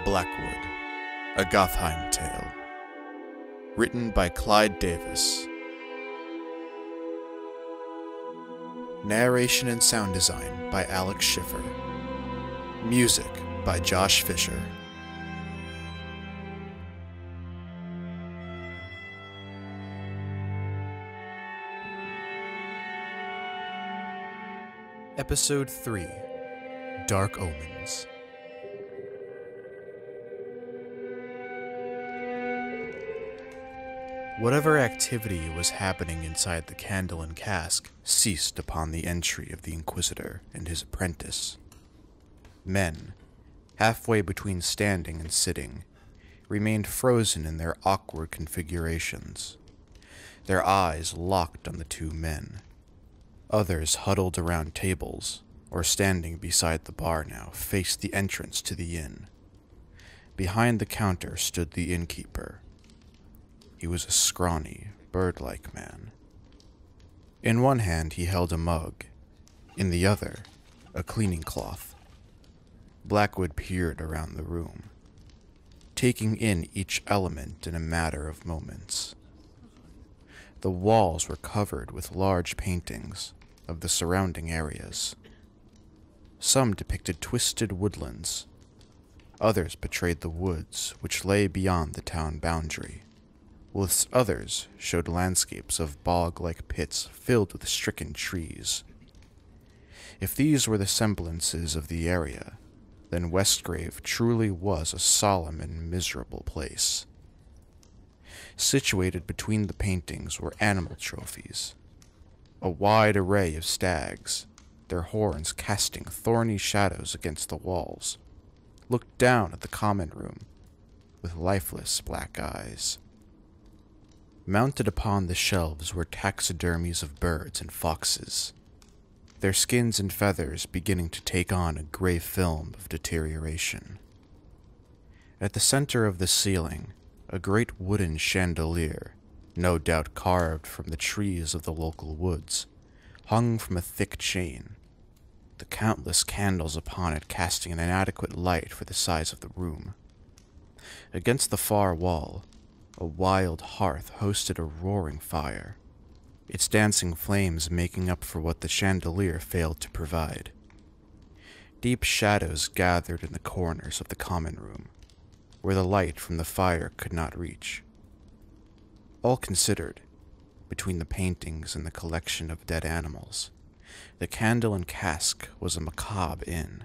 Blackwood, a Gotheim Tale. Written by Clyde Davis. Narration and sound design by Schiffer. Music by Josh Fisher. Episode 3, Dark Omens. Whatever activity was happening inside the candle and cask ceased upon the entry of the Inquisitor and his apprentice. Men, halfway between standing and sitting, remained frozen in their awkward configurations, their eyes locked on the two men. Others huddled around tables, or standing beside the bar now, faced the entrance to the inn. Behind the counter stood the innkeeper. He was a scrawny, bird-like man. In one hand he held a mug, in the other, a cleaning cloth. Blackwood peered around the room, taking in each element in a matter of moments. The walls were covered with large paintings of the surrounding areas. Some depicted twisted woodlands. Others portrayed the woods which lay beyond the town boundary, whilst others showed landscapes of bog-like pits filled with stricken trees. If these were the semblances of the area, then Westgrave truly was a solemn and miserable place. Situated between the paintings were animal trophies, a wide array of stags, their horns casting thorny shadows against the walls, looked down at the common room with lifeless black eyes. Mounted upon the shelves were taxidermies of birds and foxes, their skins and feathers beginning to take on a gray film of deterioration. At the center of the ceiling, a great wooden chandelier, no doubt carved from the trees of the local woods, hung from a thick chain, the countless candles upon it casting an inadequate light for the size of the room. Against the far wall, a wild hearth hosted a roaring fire, its dancing flames making up for what the chandelier failed to provide. Deep shadows gathered in the corners of the common room, where the light from the fire could not reach. All considered, between the paintings and the collection of dead animals, the candle and cask was a macabre inn.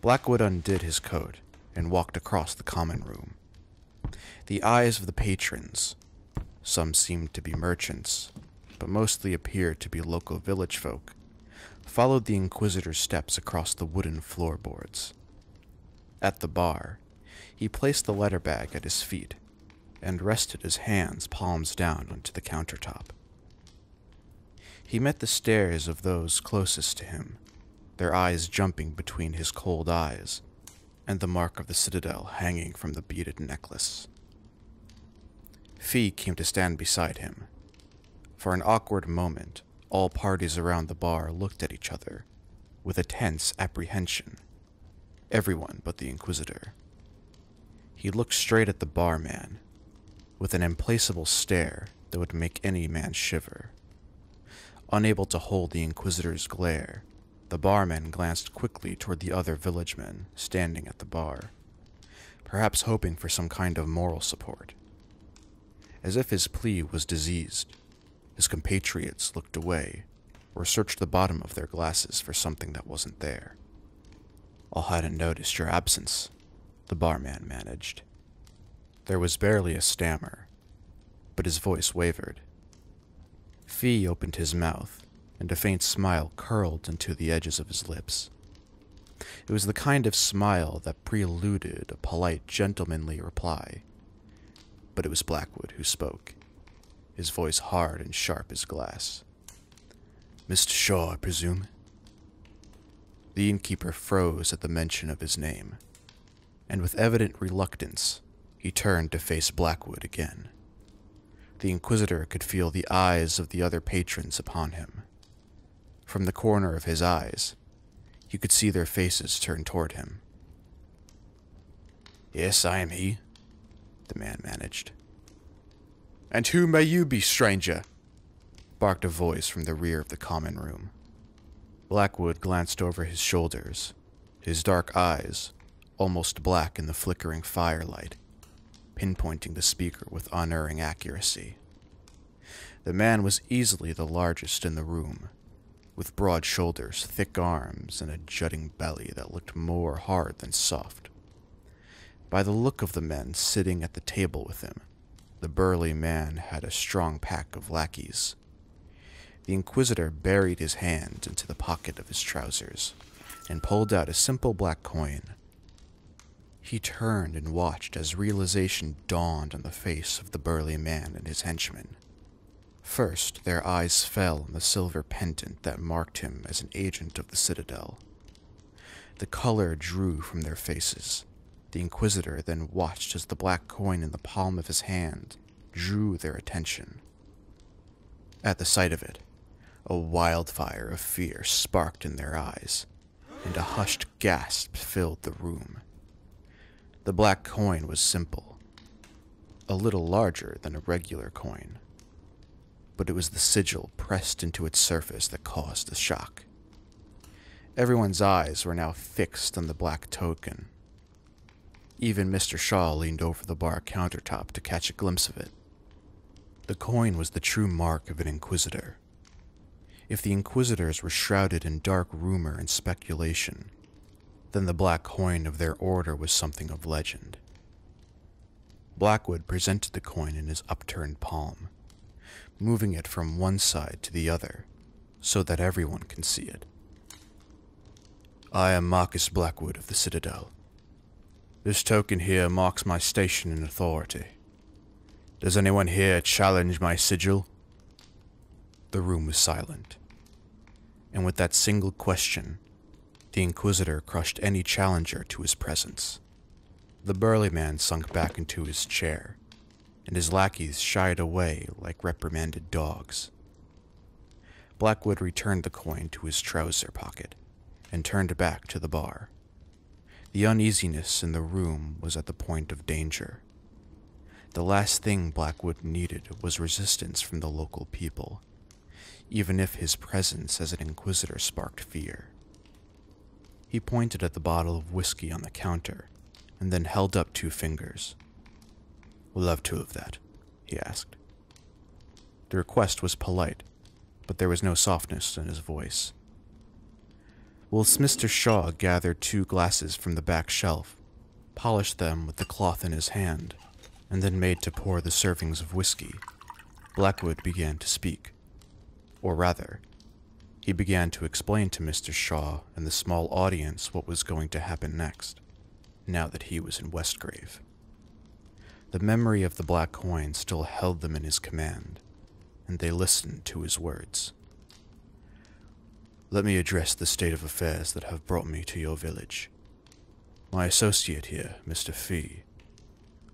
Blackwood undid his coat and walked across the common room. The eyes of the patrons, some seemed to be merchants, but mostly appeared to be local village folk, followed the Inquisitor's steps across the wooden floorboards. At the bar, he placed the letter bag at his feet and rested his hands palms down onto the countertop. He met the stares of those closest to him, their eyes jumping between his cold eyes and the mark of the citadel hanging from the beaded necklace. Fee came to stand beside him. For an awkward moment, all parties around the bar looked at each other with a tense apprehension, everyone but the Inquisitor. He looked straight at the barman, with an implacable stare that would make any man shiver. Unable to hold the Inquisitor's glare, the barman glanced quickly toward the other village men standing at the bar, perhaps hoping for some kind of moral support. As if his plea was diseased, his compatriots looked away or searched the bottom of their glasses for something that wasn't there. "I hadn't noticed your absence," the barman managed. There was barely a stammer, but his voice wavered. Fee opened his mouth, and a faint smile curled into the edges of his lips. It was the kind of smile that preluded a polite, gentlemanly reply. But it was Blackwood who spoke, his voice hard and sharp as glass. "Mr. Shaw, I presume?" The innkeeper froze at the mention of his name, and with evident reluctance, he turned to face Blackwood again. The Inquisitor could feel the eyes of the other patrons upon him. From the corner of his eyes, you could see their faces turn toward him. Yes, I am he, the man managed. And who may you be, stranger? Barked a voice from the rear of the common room. Blackwood glanced over his shoulders, his dark eyes, almost black in the flickering firelight, pinpointing the speaker with unerring accuracy. The man was easily the largest in the room, with broad shoulders, thick arms, and a jutting belly that looked more hard than soft. By the look of the men sitting at the table with him, the burly man had a strong pack of lackeys. The Inquisitor buried his hand into the pocket of his trousers and pulled out a simple black coin. He turned and watched as realization dawned on the face of the burly man and his henchmen. First, their eyes fell on the silver pendant that marked him as an agent of the Citadel. The color drew from their faces. The Inquisitor then watched as the black coin in the palm of his hand drew their attention. At the sight of it, a wildfire of fear sparked in their eyes, and a hushed gasp filled the room. The black coin was simple, a little larger than a regular coin, but it was the sigil pressed into its surface that caused the shock. Everyone's eyes were now fixed on the black token. Even Mr. Shaw leaned over the bar countertop to catch a glimpse of it. The coin was the true mark of an Inquisitor. If the Inquisitors were shrouded in dark rumor and speculation, then the black coin of their order was something of legend. Blackwood presented the coin in his upturned palm, moving it from one side to the other, so that everyone can see it. I am Marcus Blackwood of the Citadel. This token here marks my station in authority. Does anyone here challenge my sigil? The room was silent, and with that single question, the Inquisitor crushed any challenger to his presence. The burly man sunk back into his chair, and his lackeys shied away like reprimanded dogs. Blackwood returned the coin to his trouser pocket and turned back to the bar. The uneasiness in the room was at the point of danger. The last thing Blackwood needed was resistance from the local people, even if his presence as an Inquisitor sparked fear. He pointed at the bottle of whiskey on the counter, and then held up 2 fingers. "We'll have 2 of that," he asked. The request was polite, but there was no softness in his voice. Whilst Mr. Shaw gathered 2 glasses from the back shelf, polished them with the cloth in his hand, and then made to pour the servings of whiskey, Blackwood began to speak. Or rather, he began to explain to Mr. Shaw and the small audience what was going to happen next, now that he was in Westgrave. The memory of the black coin still held them in his command, and they listened to his words. Let me address the state of affairs that have brought me to your village. My associate here, Mr. Fee,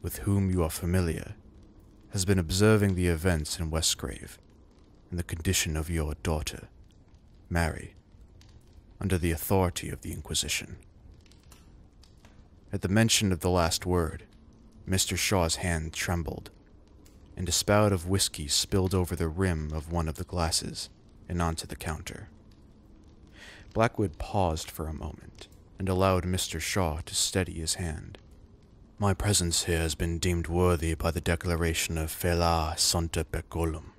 with whom you are familiar, has been observing the events in Westgrave and the condition of your daughter, Mary, under the authority of the Inquisition. At the mention of the last word, Mr. Shaw's hand trembled, and a spout of whiskey spilled over the rim of one of the glasses and onto the counter. Blackwood paused for a moment and allowed Mr. Shaw to steady his hand. My presence here has been deemed worthy by the declaration of Fela Santa Peculum,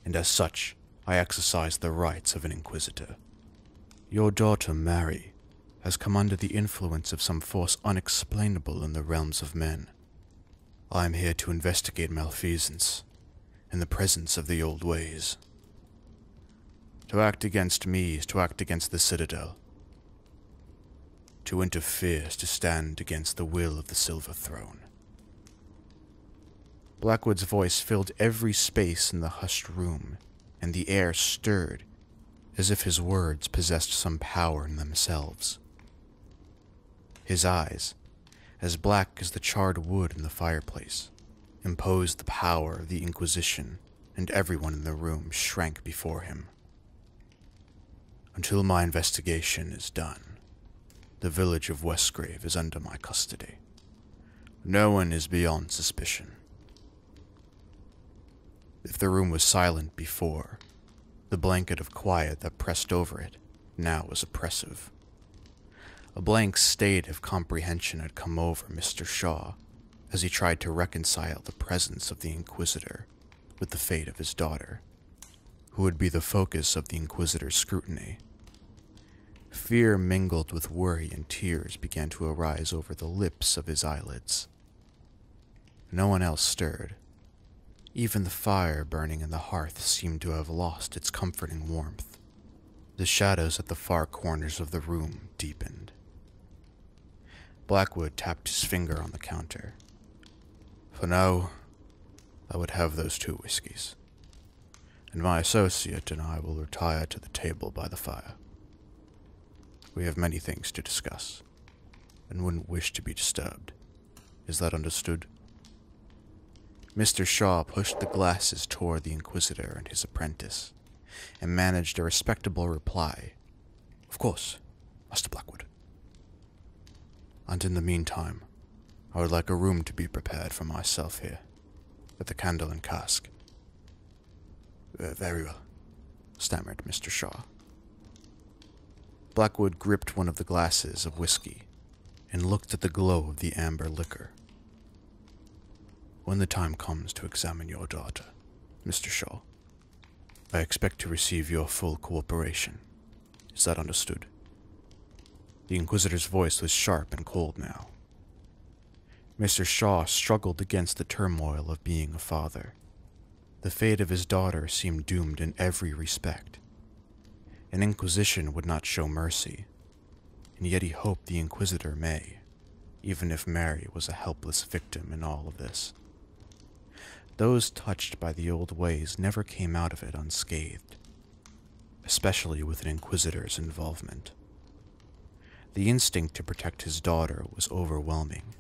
and as such, I exercise the rights of an Inquisitor. Your daughter, Mary, has come under the influence of some force unexplainable in the realms of men. I am here to investigate malfeasance in the presence of the old ways. To act against me is to act against the Citadel. To interfere is to stand against the will of the Silver Throne. Blackwood's voice filled every space in the hushed room, and the air stirred, as if his words possessed some power in themselves. His eyes, as black as the charred wood in the fireplace, imposed the power of the Inquisition, and everyone in the room shrank before him. Until my investigation is done, the village of Westgrave is under my custody. No one is beyond suspicion. If the room was silent before, the blanket of quiet that pressed over it now was oppressive. A blank state of comprehension had come over Mr. Shaw as he tried to reconcile the presence of the Inquisitor with the fate of his daughter, who would be the focus of the Inquisitor's scrutiny. Fear mingled with worry, and tears began to arise over the lips of his eyelids. No one else stirred. Even the fire burning in the hearth seemed to have lost its comforting warmth. The shadows at the far corners of the room deepened. Blackwood tapped his finger on the counter. For now, I would have those 2 whiskeys, and my associate and I will retire to the table by the fire. We have many things to discuss, and wouldn't wish to be disturbed. Is that understood? Mr. Shaw pushed the glasses toward the Inquisitor and his apprentice, and managed a respectable reply. Of course, Master Blackwood. And in the meantime, I would like a room to be prepared for myself here, with a candle and cask. Very well, stammered Mr. Shaw. Blackwood gripped one of the glasses of whiskey and looked at the glow of the amber liquor. When the time comes to examine your daughter, Mr. Shaw, I expect to receive your full cooperation. Is that understood? The Inquisitor's voice was sharp and cold now. Mr. Shaw struggled against the turmoil of being a father. The fate of his daughter seemed doomed in every respect. An Inquisition would not show mercy, and yet he hoped the Inquisitor may, even if Mary was a helpless victim in all of this. Those touched by the old ways never came out of it unscathed, especially with an Inquisitor's involvement. The instinct to protect his daughter was overwhelming.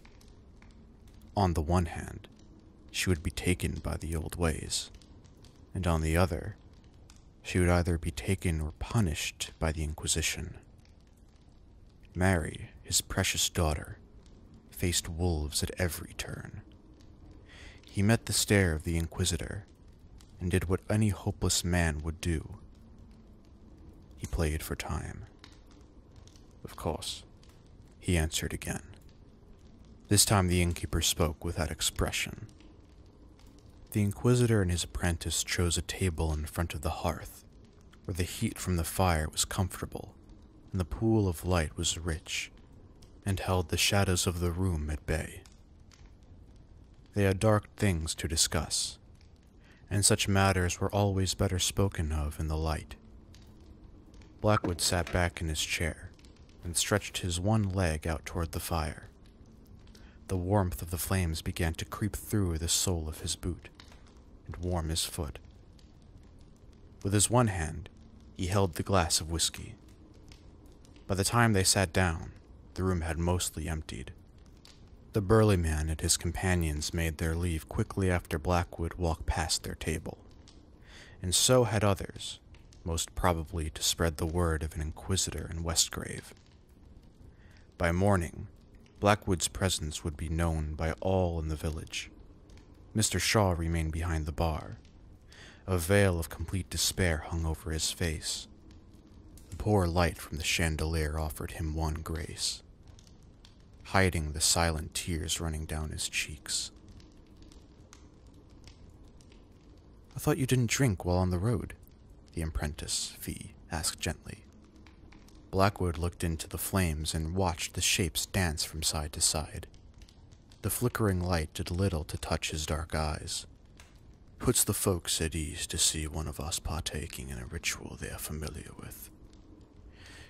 On the one hand, she would be taken by the old ways, and on the other, she would either be taken or punished by the Inquisition. Mary, his precious daughter, faced wolves at every turn. He met the stare of the Inquisitor, and did what any hopeless man would do. He played for time. Of course, he answered again. This time the innkeeper spoke without expression. The Inquisitor and his apprentice chose a table in front of the hearth, where the heat from the fire was comfortable, and the pool of light was rich, and held the shadows of the room at bay. They had dark things to discuss, and such matters were always better spoken of in the light. Blackwood sat back in his chair, and stretched his one leg out toward the fire. The warmth of the flames began to creep through the sole of his boot, and warm his foot. With his one hand, he held the glass of whiskey. By the time they sat down, the room had mostly emptied. The burly man and his companions made their leave quickly after Blackwood walked past their table, and so had others, most probably to spread the word of an Inquisitor in Westgrave. By morning, Blackwood's presence would be known by all in the village. Mr. Shaw remained behind the bar. A veil of complete despair hung over his face. The poor light from the chandelier offered him one grace, hiding the silent tears running down his cheeks. "I thought you didn't drink while on the road," the apprentice, Fee, asked gently. Blackwood looked into the flames and watched the shapes dance from side to side. The flickering light did little to touch his dark eyes. "Puts the folks at ease to see one of us partaking in a ritual they are familiar with.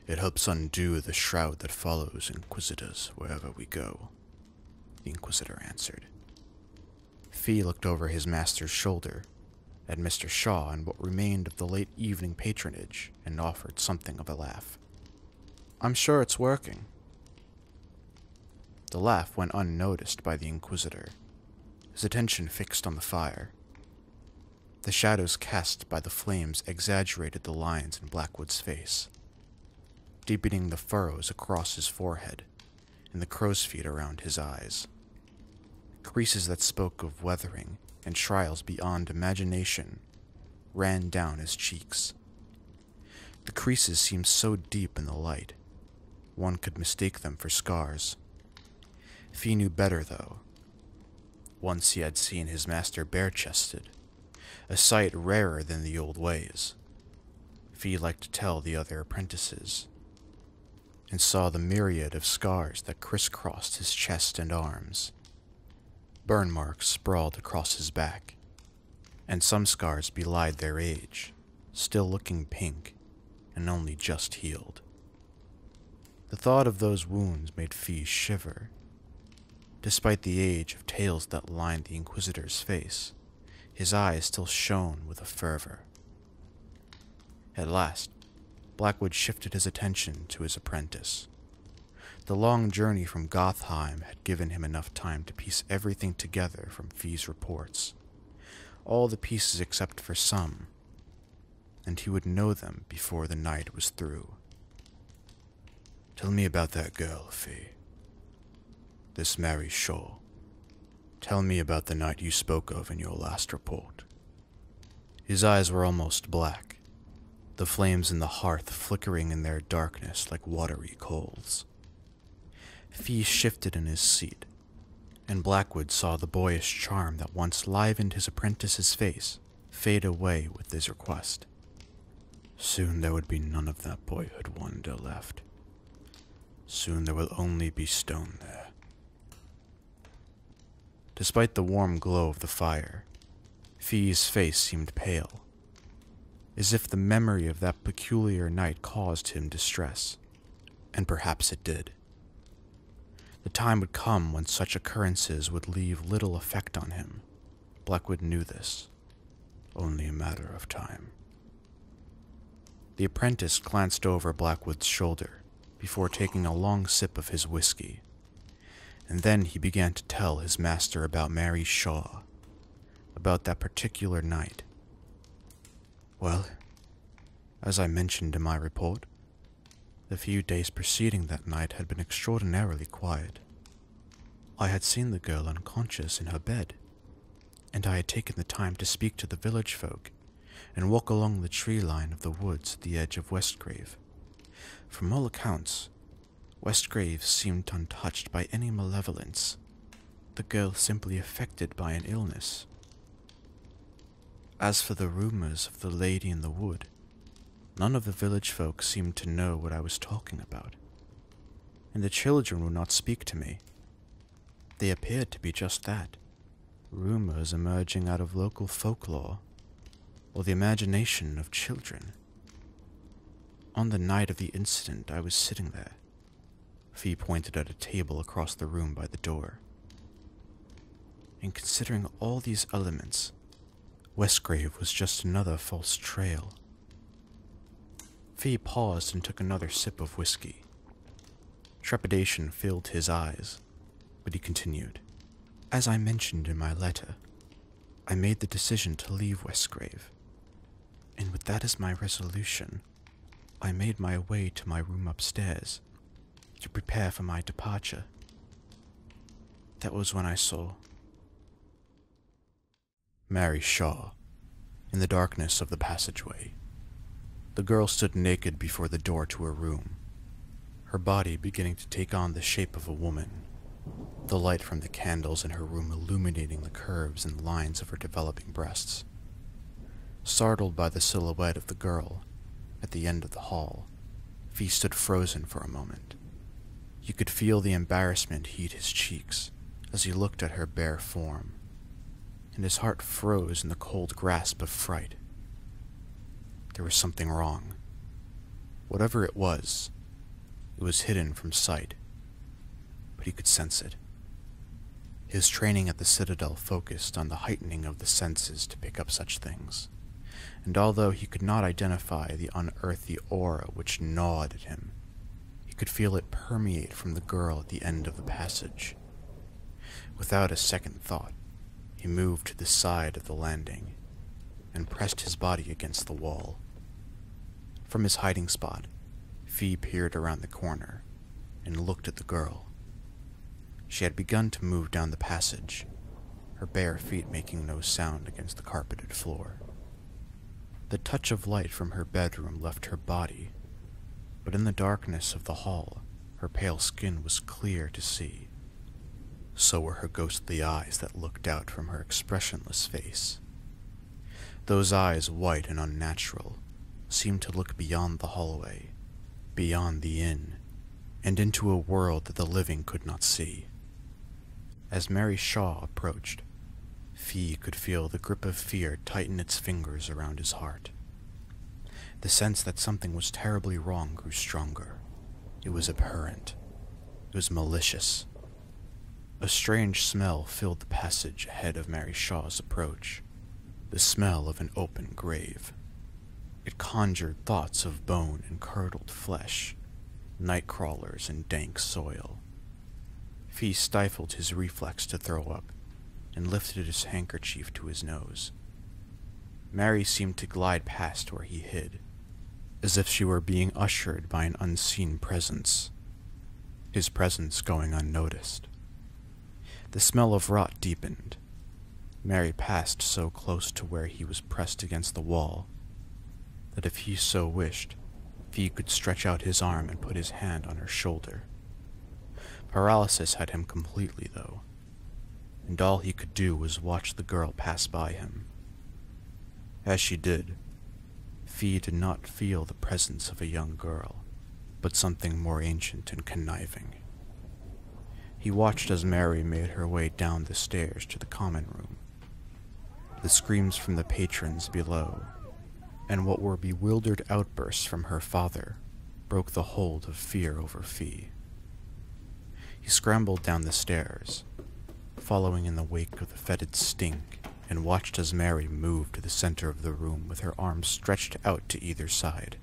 It helps undo the shroud that follows Inquisitors wherever we go," the Inquisitor answered. Fee looked over his master's shoulder at Mr. Shaw and what remained of the late evening patronage and offered something of a laugh. "I'm sure it's working." The laugh went unnoticed by the Inquisitor, his attention fixed on the fire. The shadows cast by the flames exaggerated the lines in Blackwood's face, deepening the furrows across his forehead and the crow's feet around his eyes. Creases that spoke of weathering and trials beyond imagination ran down his cheeks. The creases seemed so deep in the light, one could mistake them for scars. Fee knew better, though. Once he had seen his master bare-chested, a sight rarer than the old ways. Fee liked to tell the other apprentices, and saw the myriad of scars that crisscrossed his chest and arms. Burn marks sprawled across his back, and some scars belied their age, still looking pink and only just healed. The thought of those wounds made Fee shiver. Despite the age of tales that lined the Inquisitor's face, his eyes still shone with a fervor. At last, Blackwood shifted his attention to his apprentice. The long journey from Gotheim had given him enough time to piece everything together from Fee's reports, all the pieces except for some, and he would know them before the night was through. "Tell me about that girl, Fee. This Mary Shaw. Tell me about the night you spoke of in your last report." His eyes were almost black, the flames in the hearth flickering in their darkness like watery coals. Fee shifted in his seat, and Blackwood saw the boyish charm that once livened his apprentice's face fade away with his request. Soon there would be none of that boyhood wonder left. Soon there will only be stone there. Despite the warm glow of the fire, Fee's face seemed pale, as if the memory of that peculiar night caused him distress, and perhaps it did. The time would come when such occurrences would leave little effect on him. Blackwood knew this. Only a matter of time. The apprentice glanced over Blackwood's shoulder before taking a long sip of his whiskey, and then he began to tell his master about Mary Shaw, about that particular night. Well, as I mentioned in my report, the few days preceding that night had been extraordinarily quiet. I had seen the girl unconscious in her bed, and I had taken the time to speak to the village folk and walk along the tree line of the woods at the edge of Westgrave. From all accounts, Westgrave seemed untouched by any malevolence, the girl simply affected by an illness. As for the rumors of the lady in the wood, none of the village folk seemed to know what I was talking about, and the children would not speak to me. They appeared to be just that, rumors emerging out of local folklore, or the imagination of children. On the night of the incident, I was sitting there. Fee pointed at a table across the room by the door. And considering all these elements, Westgrave was just another false trail. Fee paused and took another sip of whiskey. Trepidation filled his eyes, but he continued. As I mentioned in my letter, I made the decision to leave Westgrave, and with that as my resolution, I made my way to my room upstairs to prepare for my departure. That was when I saw Mary Shaw in the darkness of the passageway. The girl stood naked before the door to her room, her body beginning to take on the shape of a woman, the light from the candles in her room illuminating the curves and lines of her developing breasts. Startled by the silhouette of the girl at the end of the hall, Fee stood frozen for a moment. You could feel the embarrassment heat his cheeks as he looked at her bare form, and his heart froze in the cold grasp of fright. There was something wrong. Whatever it was hidden from sight, but he could sense it. His training at the Citadel focused on the heightening of the senses to pick up such things, and although he could not identify the unearthly aura which gnawed at him, he could feel it permeate from the girl at the end of the passage. Without a second thought, he moved to the side of the landing and pressed his body against the wall. From his hiding spot, Fee peered around the corner and looked at the girl. She had begun to move down the passage, her bare feet making no sound against the carpeted floor. The touch of light from her bedroom left her body, but in the darkness of the hall, her pale skin was clear to see. So were her ghostly eyes that looked out from her expressionless face. Those eyes, white and unnatural, seemed to look beyond the hallway, beyond the inn, and into a world that the living could not see. As Mary Shaw approached, Fee could feel the grip of fear tighten its fingers around his heart. The sense that something was terribly wrong grew stronger. It was abhorrent. It was malicious. A strange smell filled the passage ahead of Mary Shaw's approach, the smell of an open grave. It conjured thoughts of bone and curdled flesh, night crawlers and dank soil. Fee stifled his reflex to throw up and lifted his handkerchief to his nose. Mary seemed to glide past where he hid, as if she were being ushered by an unseen presence, his presence going unnoticed. The smell of rot deepened. Mary passed so close to where he was pressed against the wall that if he so wished, Fee could stretch out his arm and put his hand on her shoulder. Paralysis had him completely, though, and all he could do was watch the girl pass by him. As she did, Fee did not feel the presence of a young girl, but something more ancient and conniving. He watched as Mary made her way down the stairs to the common room. The screams from the patrons below, and what were bewildered outbursts from her father, broke the hold of fear over Fee. He scrambled down the stairs, following in the wake of the fetid stink, and watched as Mary moved to the center of the room with her arms stretched out to either side.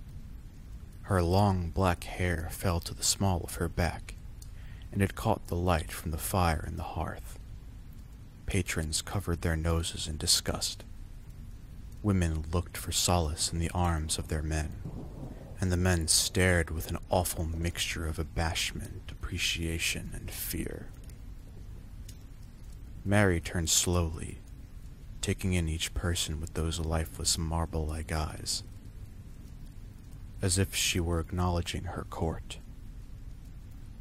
Her long black hair fell to the small of her back, and it caught the light from the fire in the hearth. Patrons covered their noses in disgust. Women looked for solace in the arms of their men, and the men stared with an awful mixture of abashment, appreciation, and fear. Mary turned slowly, taking in each person with those lifeless marble-like eyes, as if she were acknowledging her court.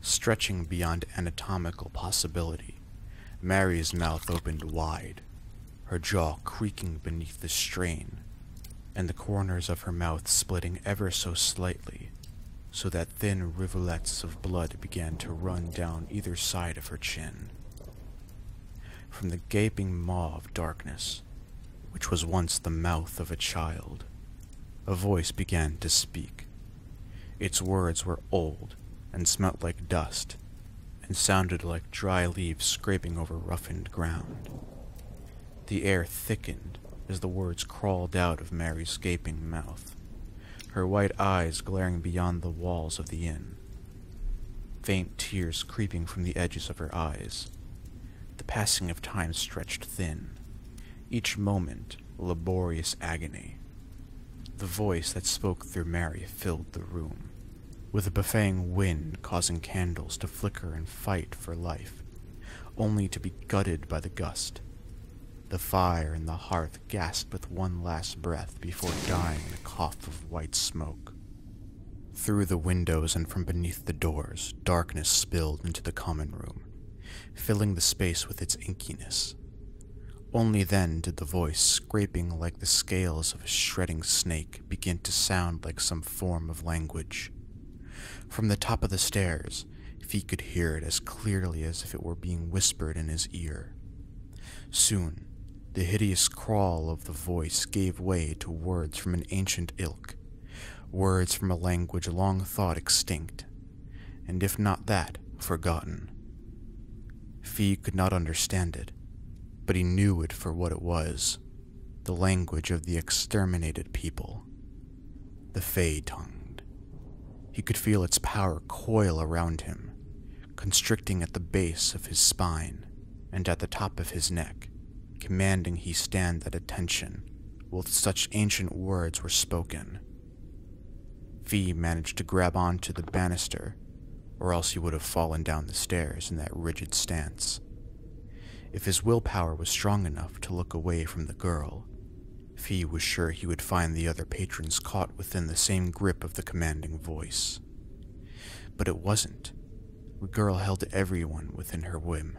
Stretching beyond anatomical possibility, Mary's mouth opened wide, her jaw creaking beneath the strain, and the corners of her mouth splitting ever so slightly, so that thin rivulets of blood began to run down either side of her chin. From the gaping maw of darkness, which was once the mouth of a child, a voice began to speak. Its words were old and smelt like dust, and sounded like dry leaves scraping over roughened ground. The air thickened as the words crawled out of Mary's gaping mouth, her white eyes glaring beyond the walls of the inn, faint tears creeping from the edges of her eyes. The passing of time stretched thin, each moment a laborious agony. The voice that spoke through Mary filled the room, with a buffeting wind causing candles to flicker and fight for life, only to be gutted by the gust. The fire in the hearth gasped with one last breath before dying in a cough of white smoke. Through the windows and from beneath the doors, darkness spilled into the common room, filling the space with its inkiness. Only then did the voice, scraping like the scales of a shredding snake, begin to sound like some form of language. From the top of the stairs, Fee could hear it as clearly as if it were being whispered in his ear. Soon, the hideous crawl of the voice gave way to words from an ancient ilk, words from a language long thought extinct, and if not that, forgotten. Fee could not understand it, but he knew it for what it was, the language of the exterminated people, the Fey-tongued. He could feel its power coil around him, constricting at the base of his spine and at the top of his neck, commanding he stand at attention while such ancient words were spoken. Fee managed to grab onto the banister, or else he would have fallen down the stairs in that rigid stance. If his willpower was strong enough to look away from the girl, Fee was sure he would find the other patrons caught within the same grip of the commanding voice. But it wasn't. The girl held everyone within her whim.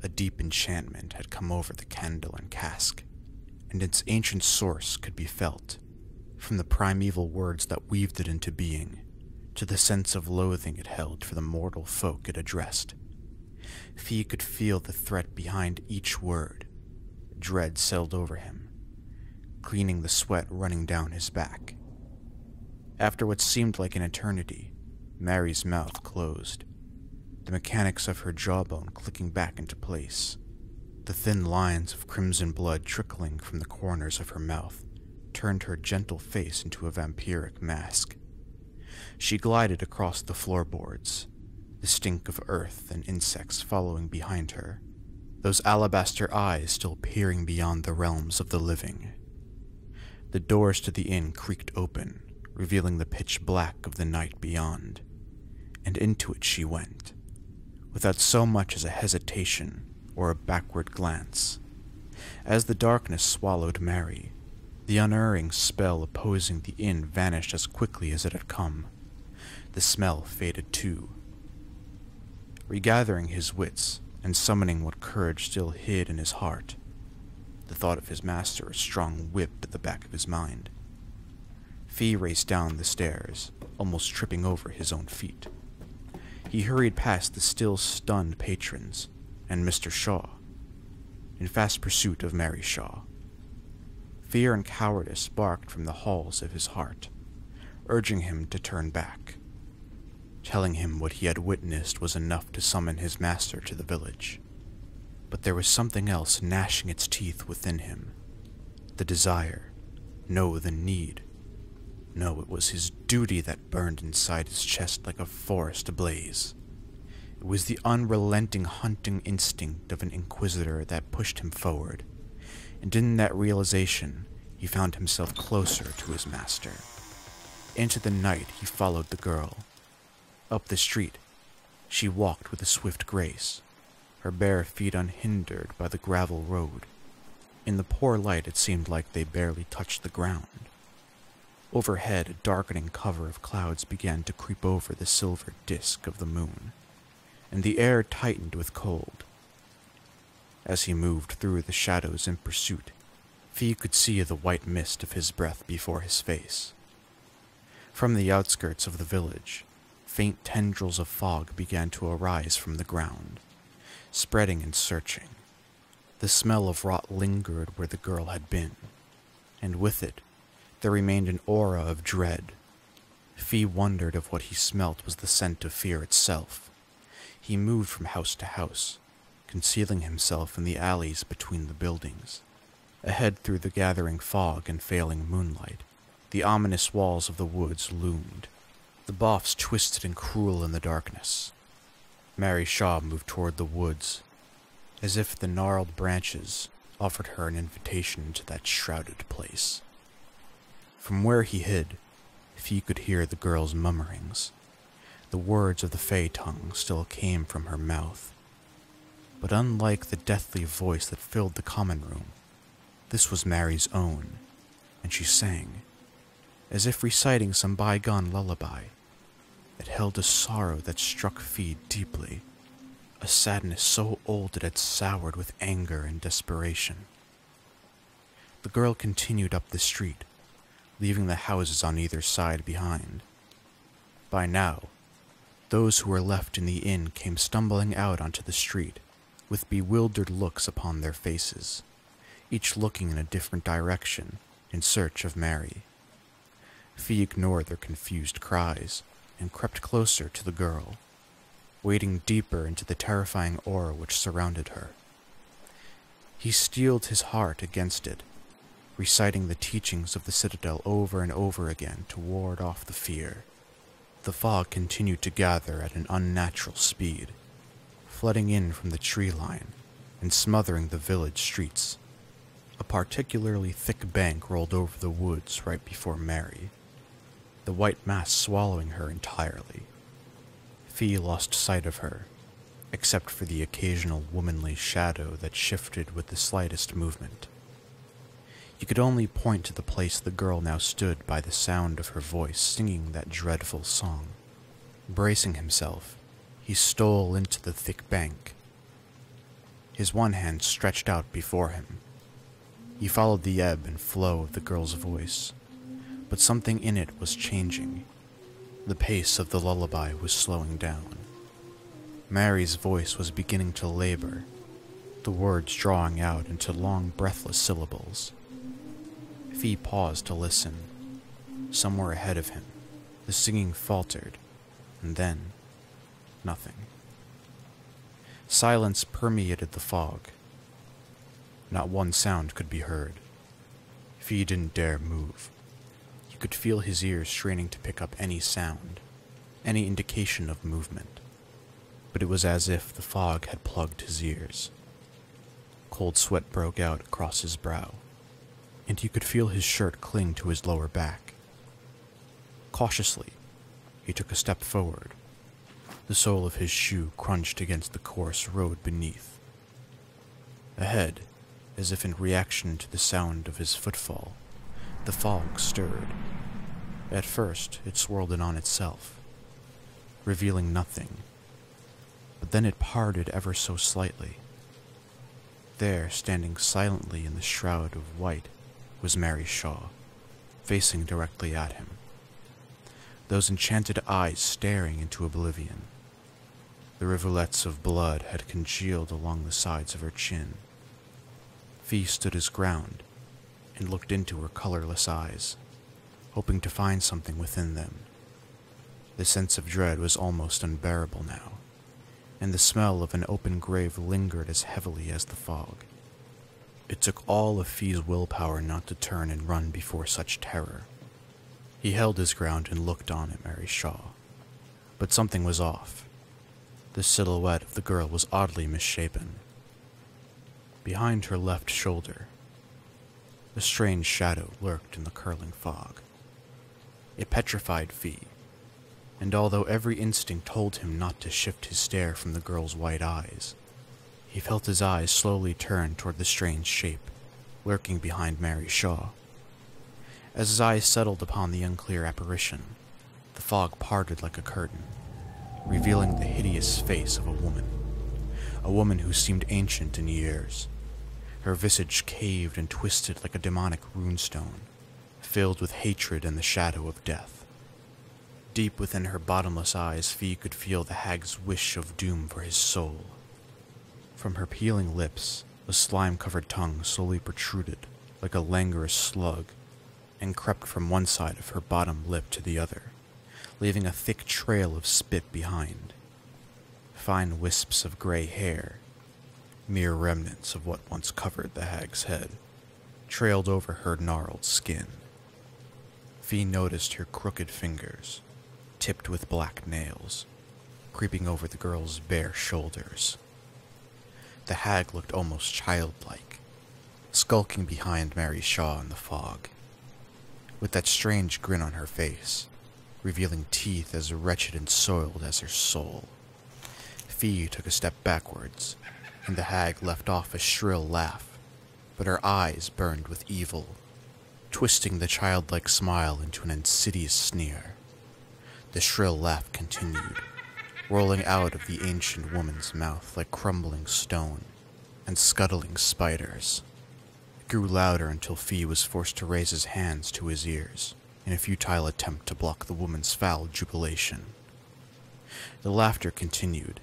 A deep enchantment had come over the candle and cask, and its ancient source could be felt, from the primeval words that weaved it into being, to the sense of loathing it held for the mortal folk it addressed. Fee could feel the threat behind each word. Dread settled over him, cleaning the sweat running down his back. After what seemed like an eternity, Mary's mouth closed, the mechanics of her jawbone clicking back into place. The thin lines of crimson blood trickling from the corners of her mouth turned her gentle face into a vampiric mask. She glided across the floorboards, the stink of earth and insects following behind her, those alabaster eyes still peering beyond the realms of the living. The doors to the inn creaked open, revealing the pitch black of the night beyond, and into it she went, without so much as a hesitation or a backward glance. As the darkness swallowed Mary, the unerring spell opposing the inn vanished as quickly as it had come. The smell faded too. Regathering his wits and summoning what courage still hid in his heart, the thought of his master a strong whipped at the back of his mind. Fee raced down the stairs, almost tripping over his own feet. He hurried past the still stunned patrons and Mr. Shaw, in fast pursuit of Mary Shaw. Fear and cowardice barked from the halls of his heart, urging him to turn back, telling him what he had witnessed was enough to summon his master to the village. But there was something else gnashing its teeth within him. The desire, no, the need. No, it was his duty that burned inside his chest like a forest ablaze. It was the unrelenting hunting instinct of an inquisitor that pushed him forward, and in that realization, he found himself closer to his master. Into the night he followed the girl. Up the street, she walked with a swift grace, her bare feet unhindered by the gravel road. In the poor light it seemed like they barely touched the ground. Overhead, a darkening cover of clouds began to creep over the silver disk of the moon, and the air tightened with cold. As he moved through the shadows in pursuit, Fee could see the white mist of his breath before his face. From the outskirts of the village, faint tendrils of fog began to arise from the ground, spreading and searching. The smell of rot lingered where the girl had been, and with it, there remained an aura of dread. Fee wondered if what he smelt was the scent of fear itself. He moved from house to house, concealing himself in the alleys between the buildings. Ahead through the gathering fog and failing moonlight, the ominous walls of the woods loomed, the boughs twisted and cruel in the darkness. Mary Shaw moved toward the woods, as if the gnarled branches offered her an invitation to that shrouded place. From where he hid, Fee could hear the girl's murmurings. The words of the Fey tongue still came from her mouth. But unlike the deathly voice that filled the common room, this was Mary's own, and she sang, as if reciting some bygone lullaby. It held a sorrow that struck Fee deeply, a sadness so old it had soured with anger and desperation. The girl continued up the street, leaving the houses on either side behind. By now, those who were left in the inn came stumbling out onto the street, with bewildered looks upon their faces, each looking in a different direction in search of Mary. Fee ignored their confused cries and crept closer to the girl, wading deeper into the terrifying aura which surrounded her. He steeled his heart against it, reciting the teachings of the citadel over and over again to ward off the fear. The fog continued to gather at an unnatural speed, flooding in from the tree line and smothering the village streets. A particularly thick bank rolled over the woods right before Mary, the white mass swallowing her entirely. Fee lost sight of her, except for the occasional womanly shadow that shifted with the slightest movement. You could only point to the place the girl now stood by the sound of her voice singing that dreadful song. Bracing himself, he stole into the thick bank, his one hand stretched out before him. He followed the ebb and flow of the girl's voice, but something in it was changing. The pace of the lullaby was slowing down. Mary's voice was beginning to labor, the words drawing out into long, breathless syllables. Fee paused to listen. Somewhere ahead of him, the singing faltered, and then, nothing. Silence permeated the fog. Not one sound could be heard. Fee didn't dare move. You could feel his ears straining to pick up any sound, any indication of movement. But it was as if the fog had plugged his ears. Cold sweat broke out across his brow, and you could feel his shirt cling to his lower back. Cautiously, he took a step forward. The sole of his shoe crunched against the coarse road beneath. Ahead, as if in reaction to the sound of his footfall, the fog stirred. At first, it swirled in on itself, revealing nothing, but then it parted ever so slightly. There, standing silently in the shroud of white, was Mary Shaw, facing directly at him, those enchanted eyes staring into oblivion. The rivulets of blood had congealed along the sides of her chin. Fee stood his ground and looked into her colorless eyes, hoping to find something within them. The sense of dread was almost unbearable now, and the smell of an open grave lingered as heavily as the fog. It took all of Fee's willpower not to turn and run before such terror. He held his ground and looked on at Mary Shaw, but something was off. The silhouette of the girl was oddly misshapen. Behind her left shoulder, a strange shadow lurked in the curling fog. It petrified Fee, and although every instinct told him not to shift his stare from the girl's white eyes, he felt his eyes slowly turn toward the strange shape lurking behind Mary Shaw. As his eyes settled upon the unclear apparition, the fog parted like a curtain, revealing the hideous face of a woman who seemed ancient in years. Her visage caved and twisted like a demonic runestone, filled with hatred and the shadow of death. Deep within her bottomless eyes, Fee could feel the hag's wish of doom for his soul. From her peeling lips, a slime-covered tongue slowly protruded like a languorous slug and crept from one side of her bottom lip to the other, leaving a thick trail of spit behind. Fine wisps of gray hair, mere remnants of what once covered the hag's head, trailed over her gnarled skin. Fee noticed her crooked fingers, tipped with black nails, creeping over the girl's bare shoulders. The hag looked almost childlike, skulking behind Mary Shaw in the fog, with that strange grin on her face, revealing teeth as wretched and soiled as her soul. Fee took a step backwards, and the hag left off a shrill laugh, but her eyes burned with evil, twisting the childlike smile into an insidious sneer. The shrill laugh continued, rolling out of the ancient woman's mouth like crumbling stone and scuttling spiders. It grew louder until Fee was forced to raise his hands to his ears in a futile attempt to block the woman's foul jubilation. The laughter continued,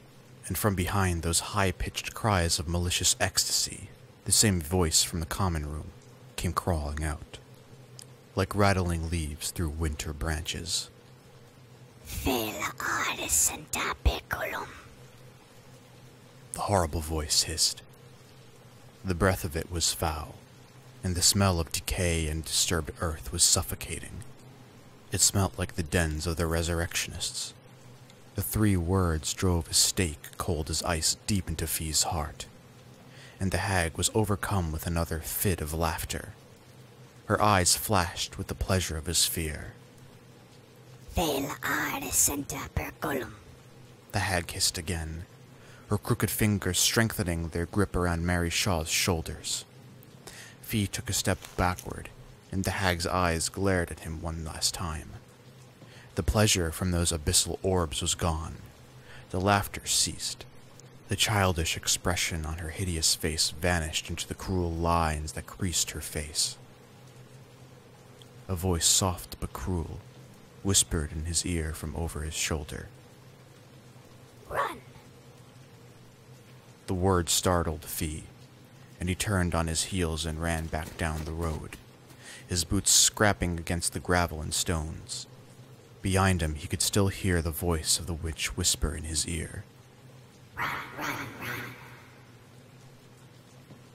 and from behind those high-pitched cries of malicious ecstasy, the same voice from the common room came crawling out, like rattling leaves through winter branches. The horrible voice hissed. The breath of it was foul, and the smell of decay and disturbed earth was suffocating. It smelt like the dens of the resurrectionists. The 3 words drove a stake cold as ice deep into Fee's heart, and the hag was overcome with another fit of laughter. Her eyes flashed with the pleasure of his fear. The The hag hissed again, her crooked fingers strengthening their grip around Mary Shaw's shoulders. Fee took a step backward, and the hag's eyes glared at him one last time. The pleasure from those abyssal orbs was gone. The laughter ceased. The childish expression on her hideous face vanished into the cruel lines that creased her face. A voice soft but cruel whispered in his ear from over his shoulder. Run! The word startled Fee, and he turned on his heels and ran back down the road, his boots scraping against the gravel and stones. Behind him, he could still hear the voice of the witch whisper in his ear. Run, run, run.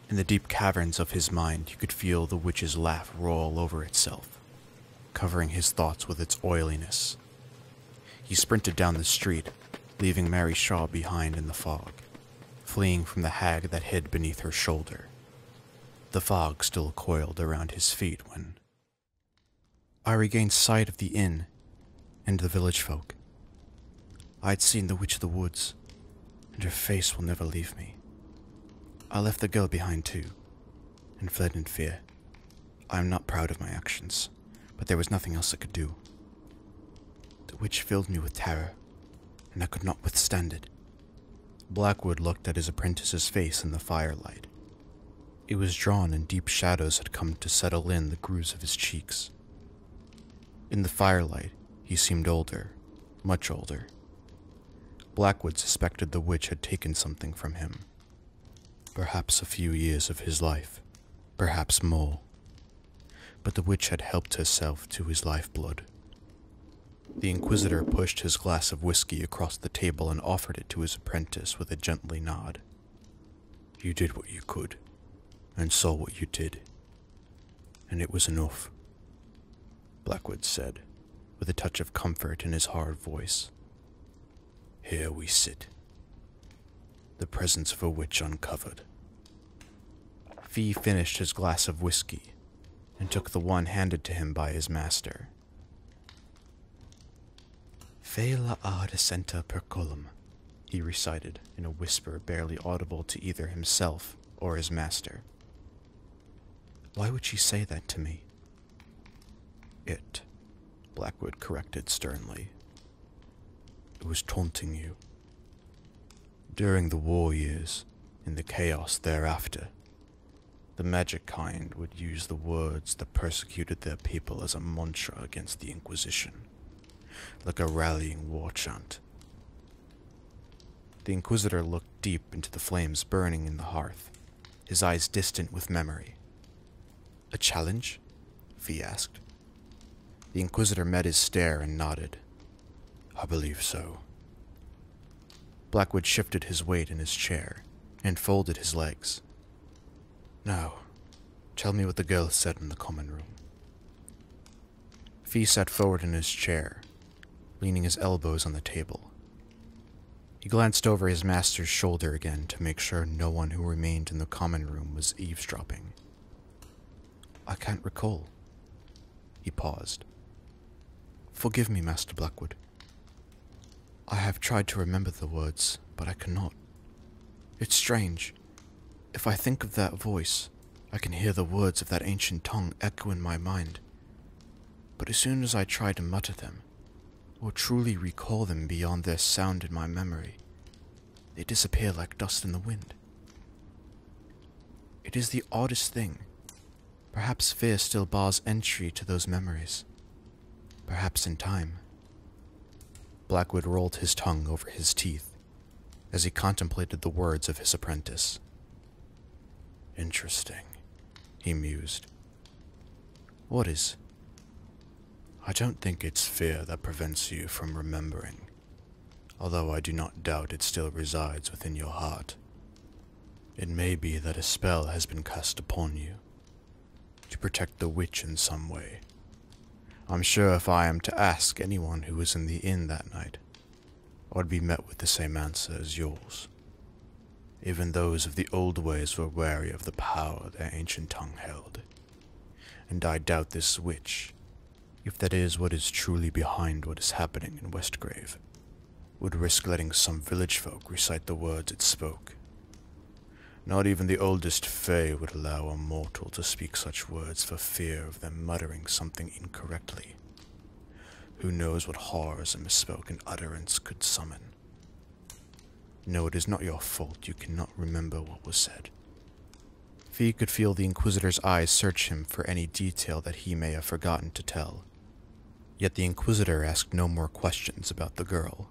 In the deep caverns of his mind, he could feel the witch's laugh roll over itself, covering his thoughts with its oiliness. He sprinted down the street, leaving Mary Shaw behind in the fog, fleeing from the hag that hid beneath her shoulder. The fog still coiled around his feet when I regained sight of the inn and the village folk. I had seen the Witch of the Woods, and her face will never leave me. I left the girl behind too, and fled in fear. I am not proud of my actions, but there was nothing else I could do. The witch filled me with terror, and I could not withstand it. Blackwood looked at his apprentice's face in the firelight. It was drawn, and deep shadows had come to settle in the grooves of his cheeks. In the firelight, he seemed older, much older. Blackwood suspected the witch had taken something from him. Perhaps a few years of his life, perhaps more. But the witch had helped herself to his lifeblood. The Inquisitor pushed his glass of whiskey across the table and offered it to his apprentice with a gently nod. You did what you could, and saw what you did, and it was enough, Blackwood said, with a touch of comfort in his hard voice. Here we sit, the presence of a witch uncovered. Fee finished his glass of whiskey and took the one handed to him by his master. Fe la ad essenta percolum, he recited in a whisper barely audible to either himself or his master. Why would she say that to me? It, Blackwood corrected sternly. It was taunting you. During the war years, in the chaos thereafter, the magic kind would use the words that persecuted their people as a mantra against the Inquisition, like a rallying war chant. The Inquisitor looked deep into the flames burning in the hearth, his eyes distant with memory. A challenge? Fee asked. The Inquisitor met his stare and nodded. I believe so. Blackwood shifted his weight in his chair and folded his legs. Now, tell me what the girl said in the common room. Fee sat forward in his chair, leaning his elbows on the table. He glanced over his master's shoulder again to make sure no one who remained in the common room was eavesdropping. I can't recall. He paused. Forgive me, Master Blackwood. I have tried to remember the words, but I cannot. It's strange. If I think of that voice, I can hear the words of that ancient tongue echo in my mind. But as soon as I try to mutter them, or truly recall them beyond their sound in my memory, they disappear like dust in the wind. It is the oddest thing. Perhaps fear still bars entry to those memories. Perhaps in time. Blackwood rolled his tongue over his teeth as he contemplated the words of his apprentice. Interesting, he mused. What is? I don't think it's fear that prevents you from remembering, although I do not doubt it still resides within your heart. It may be that a spell has been cast upon you, to protect the witch in some way. I'm sure if I am to ask anyone who was in the inn that night, I would be met with the same answer as yours. Even those of the old ways were wary of the power their ancient tongue held. And I doubt this witch, if that is what is truly behind what is happening in Westgrave, would risk letting some village folk recite the words it spoke. Not even the oldest Fae would allow a mortal to speak such words for fear of them muttering something incorrectly. Who knows what horrors a misspoken utterance could summon? No, it is not your fault you cannot remember what was said. Fee could feel the Inquisitor's eyes search him for any detail that he may have forgotten to tell. Yet the Inquisitor asked no more questions about the girl,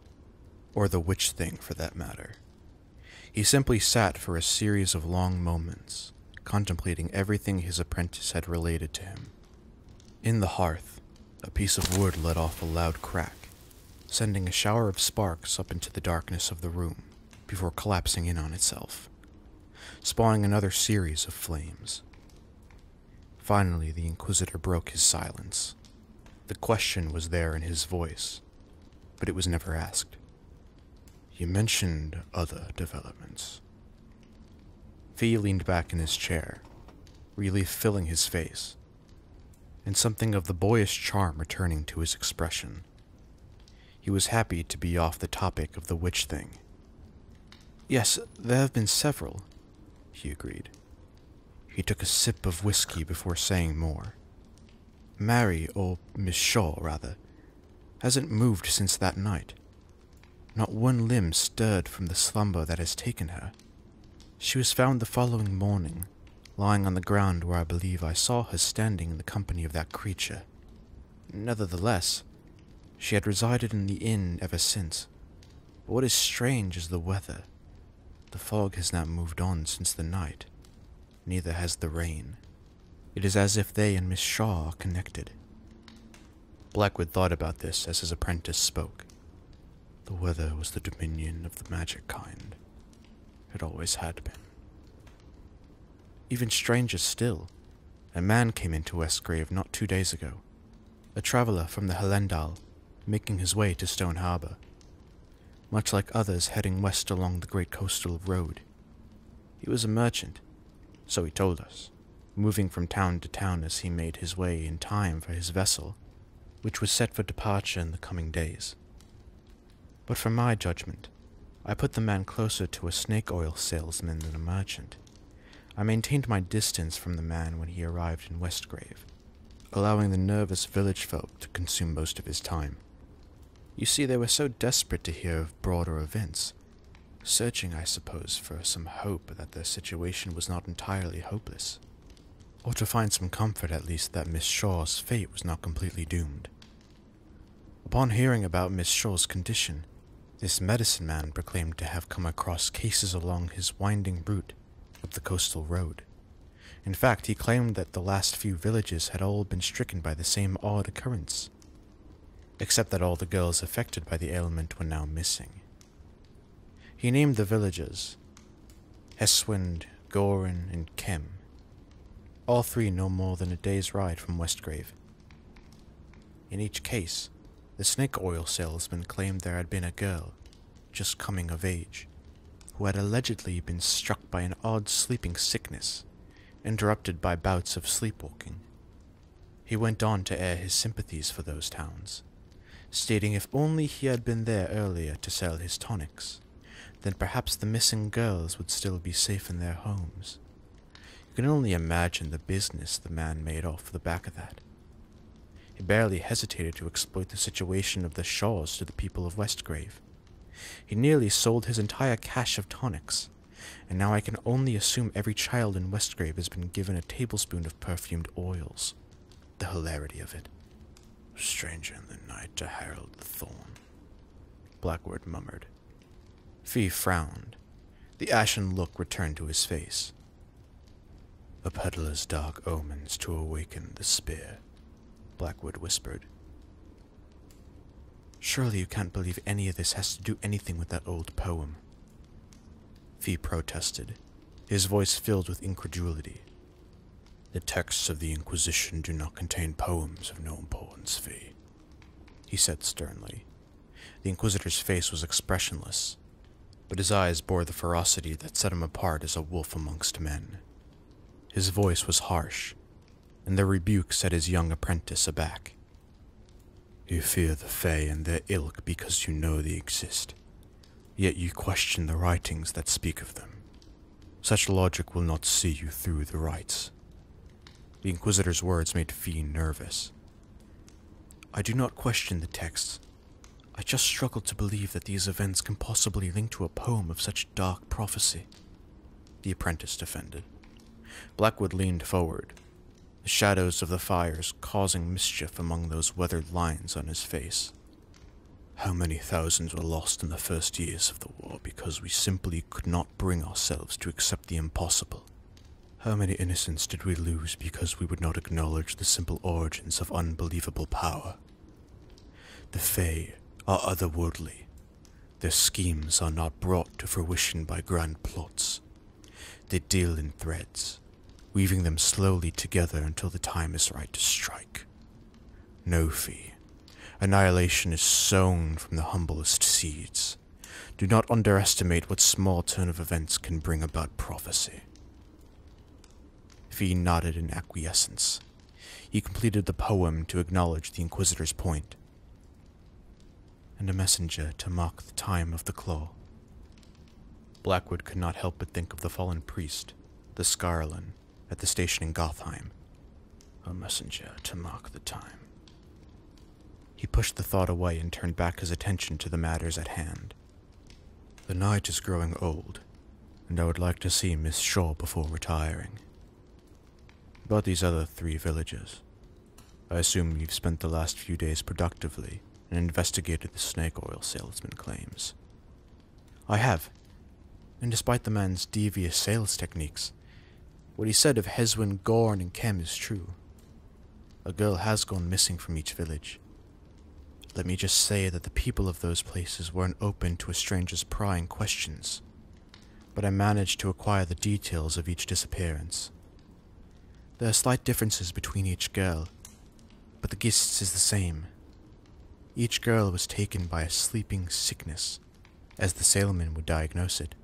or the witch thing for that matter. He simply sat for a series of long moments, contemplating everything his apprentice had related to him. In the hearth, a piece of wood let off a loud crack, sending a shower of sparks up into the darkness of the room before collapsing in on itself, spawning another series of flames. Finally, the Inquisitor broke his silence. The question was there in his voice, but it was never asked. You mentioned other developments. Fee leaned back in his chair, relief filling his face, and something of the boyish charm returning to his expression. He was happy to be off the topic of the witch thing. Yes, there have been several, he agreed. He took a sip of whiskey before saying more. Mary, or Miss Shaw, rather, hasn't moved since that night. Not one limb stirred from the slumber that has taken her. She was found the following morning, lying on the ground where I believe I saw her standing in the company of that creature. Nevertheless, she had resided in the inn ever since. But what is strange is the weather. The fog has not moved on since the night. Neither has the rain. It is as if they and Miss Shaw are connected. Blackwood thought about this as his apprentice spoke. The weather was the dominion of the magic kind. It always had been. Even stranger still, a man came into Westgrave not 2 days ago. A traveller from the Helendal, making his way to Stone Harbor. Much like others heading west along the great coastal road. He was a merchant, so he told us, moving from town to town as he made his way in time for his vessel, which was set for departure in the coming days. But for my judgment, I put the man closer to a snake oil salesman than a merchant. I maintained my distance from the man when he arrived in Westgrave, allowing the nervous village folk to consume most of his time. You see, they were so desperate to hear of broader events, searching, I suppose, for some hope that their situation was not entirely hopeless, or to find some comfort at least that Miss Shaw's fate was not completely doomed. Upon hearing about Miss Shaw's condition, this medicine man proclaimed to have come across cases along his winding route of the coastal road. In fact, he claimed that the last few villages had all been stricken by the same odd occurrence, except that all the girls affected by the ailment were now missing. He named the villages Heswind, Gorin, and Kem, all three no more than a day's ride from Westgrave. In each case, the snake oil salesman claimed there had been a girl, just coming of age, who had allegedly been struck by an odd sleeping sickness, interrupted by bouts of sleepwalking. He went on to air his sympathies for those towns, stating if only he had been there earlier to sell his tonics, then perhaps the missing girls would still be safe in their homes. You can only imagine the business the man made off the back of that. He barely hesitated to exploit the situation of the Shaws to the people of Westgrave. He nearly sold his entire cache of tonics, and now I can only assume every child in Westgrave has been given a tablespoon of perfumed oils. The hilarity of it. Stranger in the night to herald the thorn, Blackwood murmured. Fee frowned. The ashen look returned to his face. A peddler's dark omens to awaken the spear, Blackwood whispered. Surely you can't believe any of this has to do anything with that old poem. Fee protested, his voice filled with incredulity. The texts of the Inquisition do not contain poems of no importance, Fee, he said sternly. The Inquisitor's face was expressionless, but his eyes bore the ferocity that set him apart as a wolf amongst men. His voice was harsh, and the rebuke set his young apprentice aback. You fear the Fae and their ilk because you know they exist, yet you question the writings that speak of them. Such logic will not see you through the rites. The Inquisitor's words made Fee nervous. I do not question the texts. I just struggle to believe that these events can possibly link to a poem of such dark prophecy, the apprentice defended. Blackwood leaned forward, the shadows of the fires causing mischief among those weathered lines on his face. How many thousands were lost in the first years of the war because we simply could not bring ourselves to accept the impossible? How many innocents did we lose because we would not acknowledge the simple origins of unbelievable power? The Fae are otherworldly. Their schemes are not brought to fruition by grand plots. They deal in threads, weaving them slowly together until the time is right to strike. No, Fee. Annihilation is sown from the humblest seeds. Do not underestimate what small turn of events can bring about prophecy. Fee nodded in acquiescence. He completed the poem to acknowledge the Inquisitor's point. And a messenger to mark the time of the claw. Blackwood could not help but think of the fallen priest, the Scarlin, at the station in Gotheim. A messenger to mark the time. He pushed the thought away and turned back his attention to the matters at hand. The night is growing old, and I would like to see Miss Shaw before retiring. About these other 3 villages. I assume you've spent the last few days productively and investigated the snake oil salesman claims. I have, and despite the man's devious sales techniques, what he said of Heswin, Gorn, and Kem is true. A girl has gone missing from each village. Let me just say that the people of those places weren't open to a stranger's prying questions, but I managed to acquire the details of each disappearance. There are slight differences between each girl, but the gist is the same. Each girl was taken by a sleeping sickness, as the salesman would diagnose it,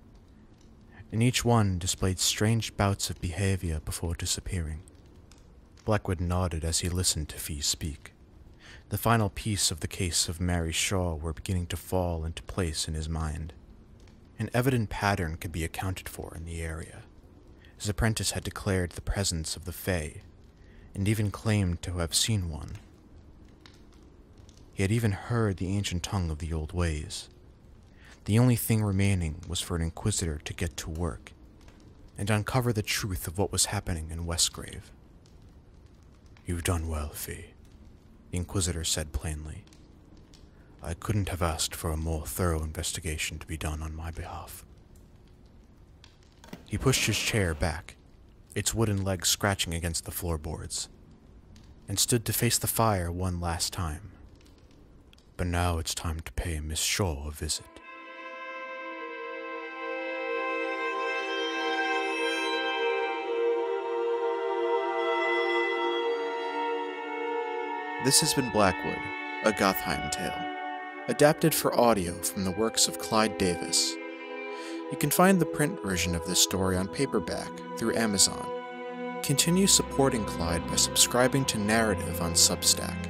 and each one displayed strange bouts of behavior before disappearing. Blackwood nodded as he listened to Fee speak. The final piece of the case of Mary Shaw were beginning to fall into place in his mind. An evident pattern could be accounted for in the area. His apprentice had declared the presence of the Fae, and even claimed to have seen one. He had even heard the ancient tongue of the old ways. The only thing remaining was for an Inquisitor to get to work, and uncover the truth of what was happening in Westgrave. You've done well, Fee, the Inquisitor said plainly. I couldn't have asked for a more thorough investigation to be done on my behalf. He pushed his chair back, its wooden legs scratching against the floorboards, and stood to face the fire one last time. But now it's time to pay Miss Shaw a visit. This has been Blackwood, a Gotheim Tale, adapted for audio from the works of Clyde Davis. You can find the print version of this story on paperback through Amazon. Continue supporting Clyde by subscribing to Narrative on Substack,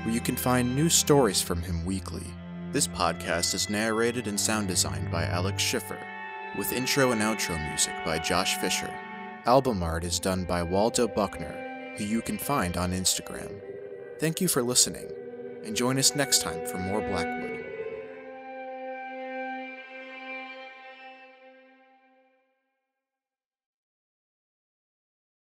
where you can find new stories from him weekly. This podcast is narrated and sound designed by Alex Schiffer, with intro and outro music by Josh Fisher. Album art is done by Waldo Buckner, who you can find on Instagram. Thank you for listening, and join us next time for more Blackwood.